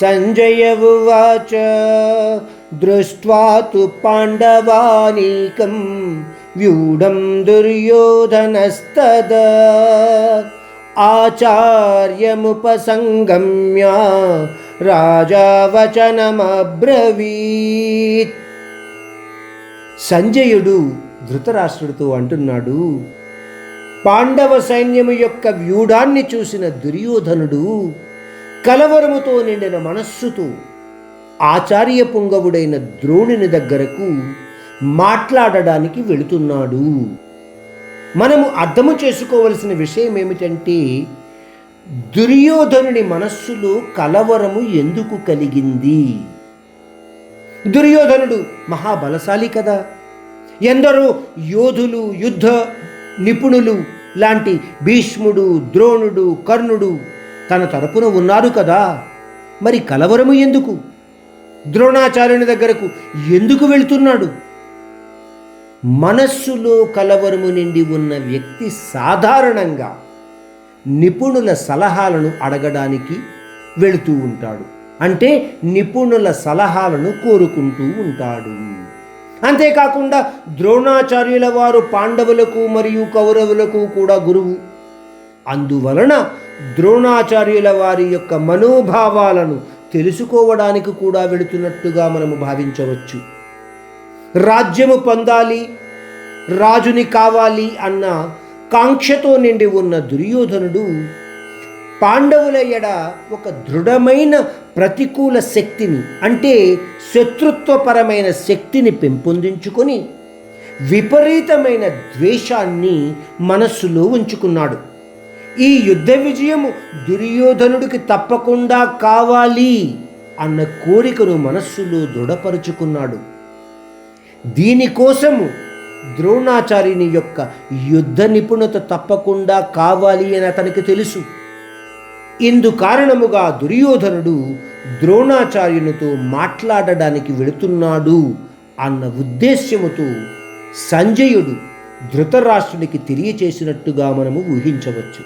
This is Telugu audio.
సంజయ ఉవాచ దృష్ట్వా తు పాండవానీకం వ్యూఢం దుర్యోధనస్తదా ఆచార్యముపసంగమ్య రాజా వచనమబ్రవీత్. సంజయుడు ధృతరాష్ట్రుడితో అంటున్నాడు, పాండవ సైన్యము యొక్క వ్యూఢాన్ని చూసిన దుర్యోధనుడు కలవరముతో నిండిన మనస్సుతో ఆచార్య పుంగవుడైన ద్రోణుని దగ్గరకు మాట్లాడడానికి వెళుతున్నాడు. మనము అర్థము చేసుకోవలసిన విషయం ఏమిటంటే, దుర్యోధనుని మనస్సులో కలవరము ఎందుకు కలిగింది? దుర్యోధనుడు మహాబలశాలి కదా, ఎందరో యోధులు, యుద్ధ నిపుణులు లాంటి భీష్ముడు, ద్రోణుడు, కర్ణుడు తన తరపున ఉన్నారు కదా. మరి కలవరము ఎందుకు? ద్రోణాచార్యుని దగ్గరకు ఎందుకు వెళ్తున్నాడు? మనస్సులో కలవరము నిండి ఉన్న వ్యక్తి సాధారణంగా నిపుణుల సలహాలను అడగడానికి వెళుతూ ఉంటాడు. అంటే నిపుణుల సలహాలను కోరుకుంటూ ఉంటాడు. అంతేకాకుండా ద్రోణాచార్యుల వారు పాండవులకు మరియు కౌరవులకు కూడా గురువు. అందువలన ద్రోణాచార్యుల వారి యొక్క మనోభావాలను తెలుసుకోవడానికి కూడా వెళుతున్నట్టుగా మనము భావించవచ్చు. రాజ్యము పొందాలి, రాజుని కావాలి అన్న కాంక్షతో నిండి ఉన్న దుర్యోధనుడు పాండవుల ఎడ ఒక దృఢమైన ప్రతికూల శక్తిని, అంటే శత్రుత్వపరమైన శక్తిని పెంపొందించుకొని విపరీతమైన ద్వేషాన్ని మనస్సులో ఉంచుకున్నాడు. ఈ యుద్ధ విజయము దుర్యోధనుడికి తప్పకుండా కావాలి అన్న కోరికను మనస్సులో దృఢపరుచుకున్నాడు. దీనికోసము ద్రోణాచార్యుని యొక్క యుద్ధ నిపుణత తప్పకుండా కావాలి అని అతనికి తెలుసు. ఇందు కారణముగా దుర్యోధనుడు ద్రోణాచార్యునితో మాట్లాడడానికి వెళుతున్నాడు అన్న ఉద్దేశ్యముతో సంజయుడు ధృతరాష్ట్రునికి తెలియచేసినట్టుగా మనము ఊహించవచ్చు.